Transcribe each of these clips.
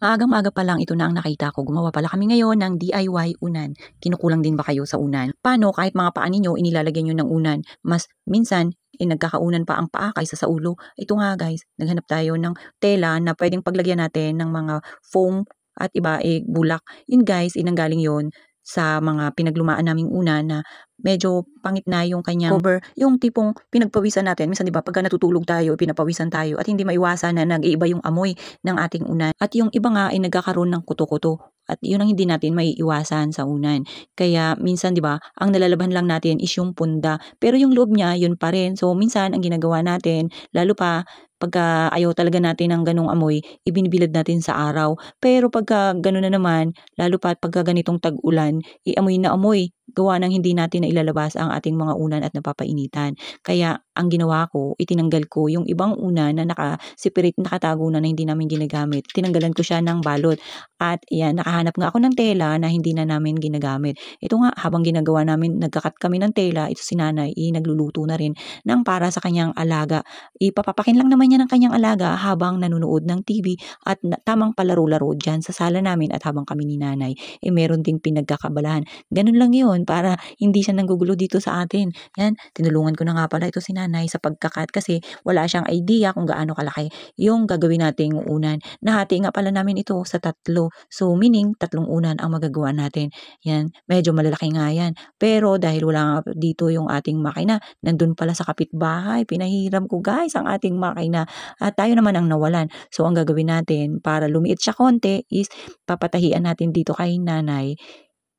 Maagang-maaga pa lang ito na ang nakita ko. Gumawa pala kami ngayon ng DIY unan. Kinukulang din ba kayo sa unan? Paano kahit mga paa ninyo inilalagyan niyo ng unan, mas minsan nagkakaunan pa ang paa kaysa sa ulo. Ito nga guys, naghanap tayo ng tela na puwedeng paglagyan natin ng mga foam at iba, bulak. Yun guys, nanggaling yun sa mga pinaglumaan naming unan na medyo pangit na yung kanyang cover, yung tipong pinagpawisan natin. Minsan 'di ba pagka natutulog tayo, pinapawisan tayo at hindi maiwasan na nag-iiba yung amoy ng ating unan. At yung iba nga ay nagkakaroon ng kuto-kuto at yun ang hindi natin maiiwasan sa unan. Kaya minsan 'di ba, ang nalalaban lang natin is yung punda, pero yung loob niya yun pa rin. So minsan ang ginagawa natin, lalo pa pagka ayaw talaga natin ng ganong amoy, ibinibilad natin sa araw. Pero pagka gano'n na naman, lalo pa pagka ganitong tag-ulan, amoy na amoy, gawa ng hindi natin nailalabas ang ating mga unan at napapainitan. Kaya ang ginawa ko, itinanggal ko yung ibang unan na naka-separate, nakatago na hindi namin ginagamit. Tinanggalan ko siya ng balot. At yan, nakahanap nga ako ng tela na hindi na namin ginagamit. Ito nga, habang ginagawa namin, nagkakat kami ng tela, ito si nanay, nagluluto na rin ng para sa kanyang alaga. Ipapapakin lang naman niya ng kanyang alaga habang nanonood ng TV at tamang palaro-laro dyan sa sala namin at habang kami ni nanay, meron ding pinagkakabalahan. Ganun lang yun para hindi siya nanggugulo dito sa atin. Yan, tinulungan ko na nga pala ito si nanay sa pagkakat kasi wala siyang idea kung gaano kalaki yung gagawin nating unan. Nahati nga pala namin ito sa 3. So meaning 3 unan ang magagawa natin. Yan, medyo malalaki nga yan. Pero dahil wala nga dito yung ating makina, nandun pala sa kapitbahay, pinahiram ko guys ang ating makina at tayo naman ang nawalan. So ang gagawin natin para lumiit siya konti is papatahian natin dito kay nanay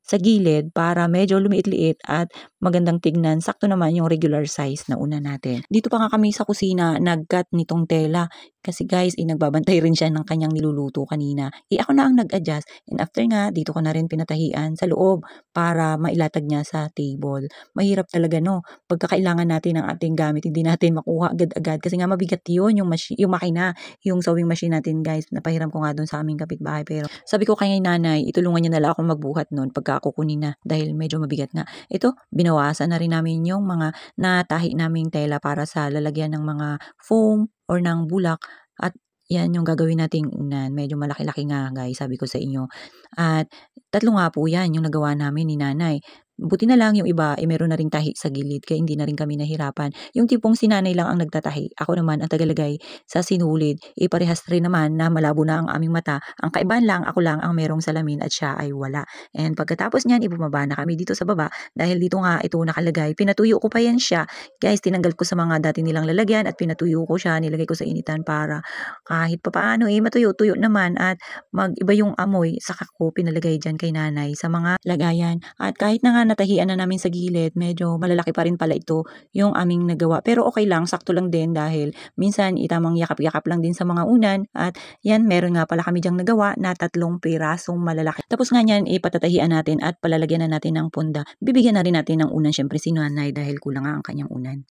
sa gilid para medyo lumiit-liit at magandang tignan. Sakto naman yung regular size na una natin. Dito pa nga kami sa kusina nag-cut nitong tela. Kasi guys, nagbabantay rin siya ng kanyang niluluto kanina. Ako na ang nag-adjust. And after nga, dito ko na rin pinatahian sa loob para mailatag niya sa table. Mahirap talaga no. Pagkakailangan natin ng ating gamit, hindi natin makuha agad-agad. Kasi nga mabigat yun, yung makina, yung sewing machine natin guys. Napahiram ko nga doon sa aming kapitbahay. Pero sabi ko kay nanay, itulungan niya na lang akong magbuhat noon pagka ako kunin na dahil medyo mabigat nga. Ito, binawasan na rin namin yung mga natahi naming tela para sa lalagyan ng mga foam or ng bulak at yan yung gagawin nating unan. Medyo malaki-laki nga guys, sabi ko sa inyo. At 3 nga po yan yung nagawa namin ni nanay. Buti na lang yung iba, meron na ring tahi sa gilid, kaya hindi na rin kami nahirapan. Yung tipong si nanay lang ang nagtatahi, ako naman ang tagalagay sa sinulid. Parehas rin naman na malabo na ang aming mata. Ang kaibahan lang, ako lang ang merong salamin at siya ay wala. And pagkatapos niyan, ibumaba na kami dito sa baba dahil dito nga ito nakalagay. Pinatuyo ko pa yan siya. Guys, tinanggal ko sa mga dati nilang lalagyan at pinatuyo ko siya, nilagay ko sa initan para kahit papaano matuyo-tuyo naman at mag-iba yung amoy. Saka ko pinalagay dyan kay nanay sa mga lagayan. At kahit na nga natahian na namin sa gilid, medyo malalaki pa rin pala ito yung aming nagawa. Pero okay lang, sakto lang din dahil minsan itamang yakap-yakap lang din sa mga unan. At yan, meron nga pala kami dyang nagawa na 3 pirasong malalaki. Tapos nga yan, ipatatahian natin at palalagyan na natin ng punda. Bibigyan na rin natin ng unan syempre si nanay dahil kulang nga ang kanyang unan.